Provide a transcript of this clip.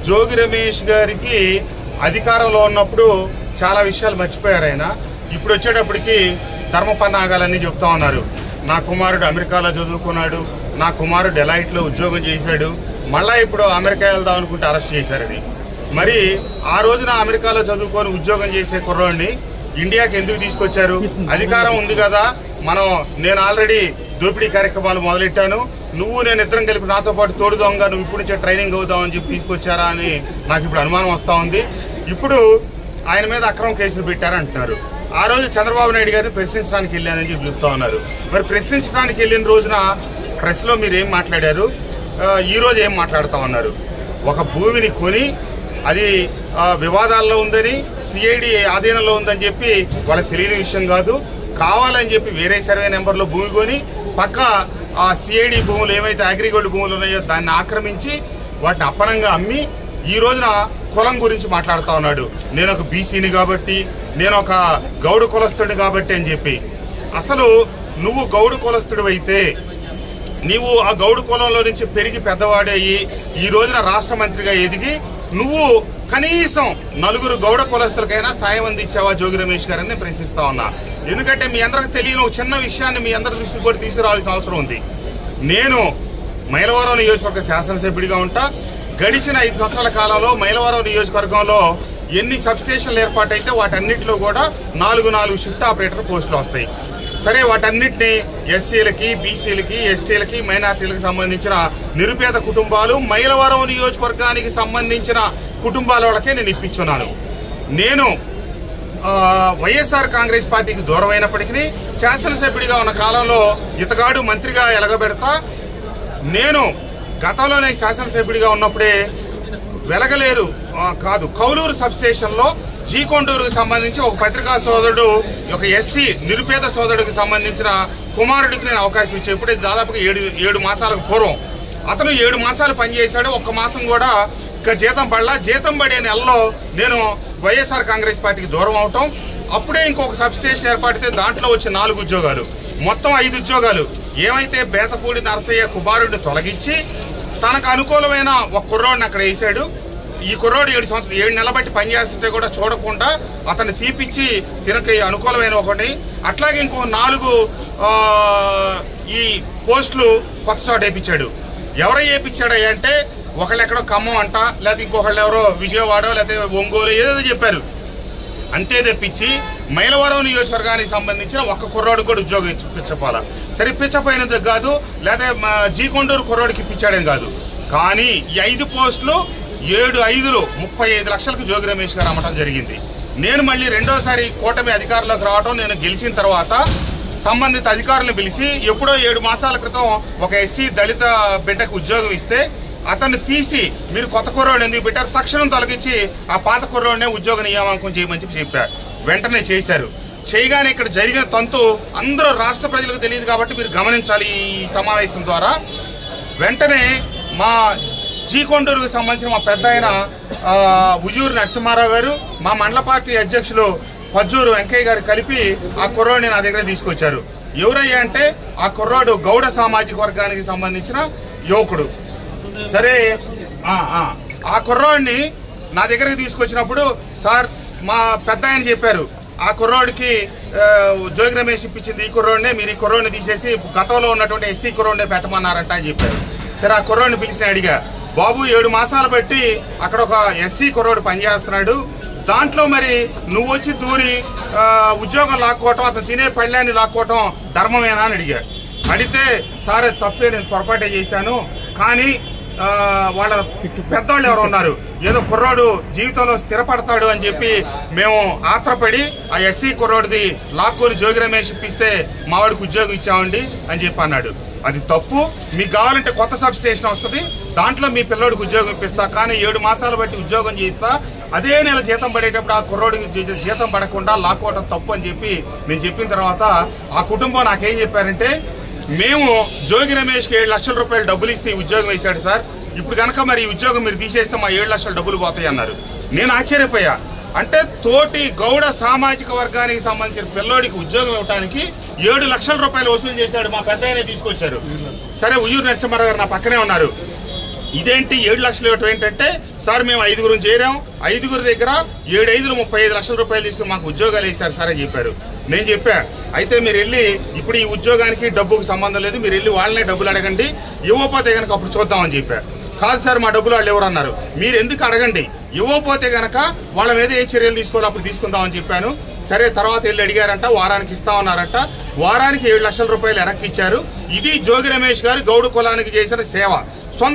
జోగి రమేష్ గారికి అధికారంలో ఉన్నప్పుడు చాలా విషయాలు మర్చిపోయారు. ఆయన ఇప్పుడు వచ్చేటప్పటికి ధర్మపన్నాగాలన్నీ చెప్తా ఉన్నారు. నా కుమారుడు అమెరికాలో చదువుకున్నాడు, నా కుమారుడు డెలాయిట్లో ఉద్యోగం చేశాడు, మళ్ళా ఇప్పుడు అమెరికా వెళ్దాం అనుకుంటే అరెస్ట్ చేశారని. మరి ఆ రోజున అమెరికాలో చదువుకొని ఉద్యోగం చేసే కుర్రోడిని ఇండియాకి ఎందుకు తీసుకొచ్చారు? అధికారం ఉంది కదా, నేను ఆల్రెడీ దోపిడీ కార్యక్రమాలు మొదలెట్టాను, నువ్వు నేను ఇద్దరం కలిపి నాతో పాటు తోడు దొంగ, నువ్వు ఇప్పుడు నుంచే ట్రైనింగ్ అవుదామని చెప్పి తీసుకొచ్చారా అని నాకు ఇప్పుడు అనుమానం వస్తూ ఉంది. ఇప్పుడు ఆయన మీద అక్రమ కేసులు పెట్టారంటున్నారు. ఆ రోజు చంద్రబాబు నాయుడు గారిని ప్రశ్నించడానికి వెళ్ళానని చెప్పి చెప్తా ఉన్నారు. మరి ప్రశ్నించడానికి వెళ్ళిన రోజున ప్రెస్లో మీరు ఏం మాట్లాడారు, ఈ రోజు ఏం మాట్లాడుతూ ఉన్నారు? ఒక భూమిని కొని అది వివాదాల్లో ఉందని, సిఐడి ఆధీనంలో ఉందని చెప్పి వాళ్ళకి తెలియని విషయం కాదు. కావాలని చెప్పి వేరే సర్వే నెంబర్లో భూమి కొని పక్క ఆ సిఐడి భూములు ఏవైతే అగ్రిగోల్డ్ భూములు ఉన్నాయో దాన్ని ఆక్రమించి వాటిని అప్పనంగా అమ్మి ఈ రోజున కులం గురించి మాట్లాడుతూ ఉన్నాడు. నేను ఒక బీసీని కాబట్టి, నేను ఒక గౌడు కులస్తుడిని కాబట్టి అని చెప్పి. అసలు నువ్వు గౌడు కులస్తుడు అయితే నీవు ఆ గౌడు కులంలో నుంచి పెరిగి పెద్దవాడయ్యి ఈ రోజున రాష్ట్ర మంత్రిగా ఎదిగి నువ్వు కనీసం నలుగురు గౌడ కులస్తులకైనా సాయం అందించావా జోగి రమేష్ గారని ప్రశ్నిస్తా ఉన్నా. ఎందుకంటే మీ అందరికి తెలియని ఒక చిన్న విషయాన్ని మీ అందరి దృష్టికి కూడా తీసుకురావాల్సిన అవసరం ఉంది. నేను మైలవరం నియోజకవర్గ శాసనసభ్యుడిగా ఉంటా. గడిచిన 5 సంవత్సరాల కాలంలో మైలవరం నియోజకవర్గంలో ఎన్ని సబ్స్టేషన్లు ఏర్పాటైతే వాటన్నిటిలో కూడా 4 షిఫ్ట్ ఆపరేటర్ పోస్టులు వస్తాయి. సరే, వాటన్నిటిని ఎస్సీలకి, బీసీలకి, ఎస్టీలకి, మైనార్టీలకు సంబంధించిన నిరుపేద కుటుంబాలు, మైలవరం నియోజకవర్గానికి సంబంధించిన కుటుంబాల వాళ్ళకే నేను ఇప్పించున్నాను. నేను వైఎస్ఆర్ కాంగ్రెస్ పార్టీకి దూరం అయినప్పటికీ శాసనసభ్యుడిగా ఉన్న కాలంలో ఇతగాడు మంత్రిగా ఎలగబెడతా. నేను గతంలోనే శాసనసభ్యుడిగా ఉన్నప్పుడే వెలగలేరు కాదు కౌలూరు సబ్స్టేషన్లో జీకొండూరుకు సంబంధించి ఒక పత్రికా సోదరుడు, ఒక ఎస్సీ నిరుపేద సోదరుడికి సంబంధించిన కుమారుడికి నేను అవకాశం ఇచ్చే ఇప్పుడే దాదాపుగా 7 మాసాలకు పూర్వం అతను 7 మాసాలు పనిచేశాడు. 1 మాసం కూడా జీతం పడలా. జీతం పడే నెలలో నేను వైఎస్ఆర్ కాంగ్రెస్ పార్టీకి దూరం అవటం, అప్పుడే ఇంకొక సబ్స్టేషన్ ఏర్పడితే దాంట్లో వచ్చే 4 ఉద్యోగాలు, మొత్తం 5 ఉద్యోగాలు ఏమైతే బేతపూడి నరసయ్య కుమారుడిని తొలగించి తనకు అనుకూలమైన ఒక కుర్రోడిని అక్కడ వేశాడు. ఈ కుర్రోడు 7 నెలల బట్టి పనిచేస్తుంటే కూడా చూడకుండా అతన్ని తీపిచ్చి తినకి అనుకూలమైన ఒకటి, అట్లాగే ఇంకో 4 ఈ పోస్టులు కొత్త చోట వేయించాడు. ఎవరో వేయించాడు అంటే ఒకళ్ళు ఎక్కడో ఖమ్మం అంట, లేకపోతే ఇంకొకళ్ళు ఎవరో విజయవాడ, లేకపోతే ఒంగోలు ఏదేదో చెప్పారు. అంతే తెప్పించి మైలవరం నియోజకవర్గానికి సంబంధించిన ఒక్క కుర్రోడు కూడా ఉద్యోగం ఇప్పించపోలా. సరే, ఇప్పించపోయినందుకు కాదు, లేకపోతే జీకొండూరు కుర్రోడికి ఇప్పించాడని కాదు, కానీ ఈ 5 పోస్టులు 7/5 35 లక్షలకు జోగి రమేష్ గారు అమ్మటం జరిగింది. నేను మళ్ళీ రెండోసారి కూటమి అధికారంలోకి రావడం, నేను గెలిచిన తర్వాత సంబంధిత అధికారులను పిలిచి ఎప్పుడో 7 మాసాల క్రితం ఒక ఎస్సీ దళిత బిడ్డకు ఉద్యోగం ఇస్తే అతన్ని తీసి మీరు కొత్త కుర్రోడు ఎందుకు పెట్టారు, తక్షణం తొలగించి ఆ పాత కుర్రోడినే ఉద్యోగ నియామకం చేయమని చెప్పారు. వెంటనే చేశారు. చేయగానే ఇక్కడ జరిగిన తంతు అందరూ రాష్ట్ర ప్రజలకు తెలియదు కాబట్టి మీరు గమనించాలి. ఈ సమావేశం ద్వారా వెంటనే మా జీకొండూరుకు సంబంధించిన మా పెద్ద ఆయన ఉజూరు నరసింహారావు గారు, మా మండల పార్టీ అధ్యక్షులు పజ్జూరు వెంకయ్య గారు కలిపి ఆ కుర్రోడిని నా దగ్గర తీసుకొచ్చారు. ఎవరయ్యా అంటే ఆ కుర్రోడు గౌడ సామాజిక వర్గానికి సంబంధించిన యువకుడు. సరే, ఆ కుర్రోడిని నా దగ్గరకు తీసుకొచ్చినప్పుడు సార్ మా పెద్ద ఆయన చెప్పారు, ఆ కుర్రోడికి జోగి రమేష్ ఇప్పించింది ఈ కుర్రోడినే, మీరు ఈ కుర్రోడిని తీసేసి గతంలో ఉన్నటువంటి ఎస్సీ కుర్రోడినే పెట్టమన్నారంట అని చెప్పారు. సరే, ఆ కుర్రోడిని పిలిచిన అడిగా, బాబు 7 మాసాలు బట్టి అక్కడ ఒక ఎస్సీ కుర్రోడు పనిచేస్తున్నాడు, దాంట్లో మరి నువ్వు వచ్చి దూరి ఉద్యోగం లాక్కోవటం, అతను తినే పళ్ళాన్ని లాక్కోవటం ధర్మమేనా అని అడిగాడు. అడిగితే సార్ తప్పే, నేను పొరపాటే చేశాను, కానీ వాళ్ళ పెద్దవాళ్ళు ఎవరు ఉన్నారు, ఏదో కుర్రోడు జీవితంలో స్థిరపడతాడు అని చెప్పి మేము ఆత్రపడి ఆ ఎస్సీ కుర్రోడిది లాక్కొని జోగి రమేష్ ఇప్పిస్తే మా వాడికి ఉద్యోగం ఇచ్చామండి అని చెప్పి అన్నాడు. అది తప్పు. మీకు కావాలంటే కొత్త సబ్ స్టేషన్ వస్తుంది, దాంట్లో మీ పిల్లోడికి ఉద్యోగం ఇప్పిస్తా, కానీ 7 మాసాలు బట్టి ఉద్యోగం చేయిస్తా, అదే నెల జీతం పడేటప్పుడు ఆ కుర్రోడికి జీతం పడకుండా లాక్కోవడం తప్పు అని చెప్పి నేను చెప్పిన తర్వాత ఆ కుటుంబం నాకేం చెప్పారంటే, మేము జోగి రమేష్కి 7 లక్షల రూపాయలు డబ్బులు ఇస్తే ఈ ఉద్యోగం వేశాడు సార్, ఇప్పుడు కనుక మరి ఈ ఉద్యోగం మీరు తీసేస్తే మా 7 లక్షల డబ్బులు పోతాయి అన్నారు. నేను ఆశ్చర్యపోయా. అంటే తోటి గౌడ సామాజిక వర్గానికి సంబంధించిన పిల్లోడికి ఉద్యోగం ఇవ్వడానికి 7 లక్షల రూపాయలు వసూలు చేశాడు. మా పెద్ద ఆయనే తీసుకొచ్చారు. సరే, ఉయ్యూరు నరసింహారావు గారు నా పక్కనే ఉన్నారు. ఇదేంటి 7 లక్షలు ఇవ్వటం ఏంటంటే, సార్ మేము 5గురు చేరాం, 5గురి దగ్గర 7 35 లక్షల రూపాయలు తీసుకుని మాకు ఉద్యోగాలు వేశారు సార్ అని చెప్పారు. నేను చెప్పా, అయితే మీరు వెళ్ళి ఇప్పుడు ఈ ఉద్యోగానికి డబ్బుకు సంబంధం లేదు, మీరు వెళ్ళి వాళ్ళనే డబ్బులు అడగండి, ఇవ్వకపోతే కనుక అప్పుడు చూద్దామని చెప్పా. కాదు సార్ మా డబ్బులు వాళ్ళు ఎవరన్నారు. మీరు ఎందుకు అడగండి, ఇవ్వకపోతే గనక వాళ్ళ మీద ఏ చర్యలు తీసుకోవాలి అప్పుడు తీసుకుందామని చెప్పాను. సరే తర్వాత వెళ్ళి అడిగారంట, వారానికి ఇస్తామన్నారంట. వారానికి 7 లక్షల రూపాయలు వెనక్కి ఇచ్చారు. ఇది జోగి రమేష్ గారు గౌడు కులానికి చేసిన సేవ. సొంత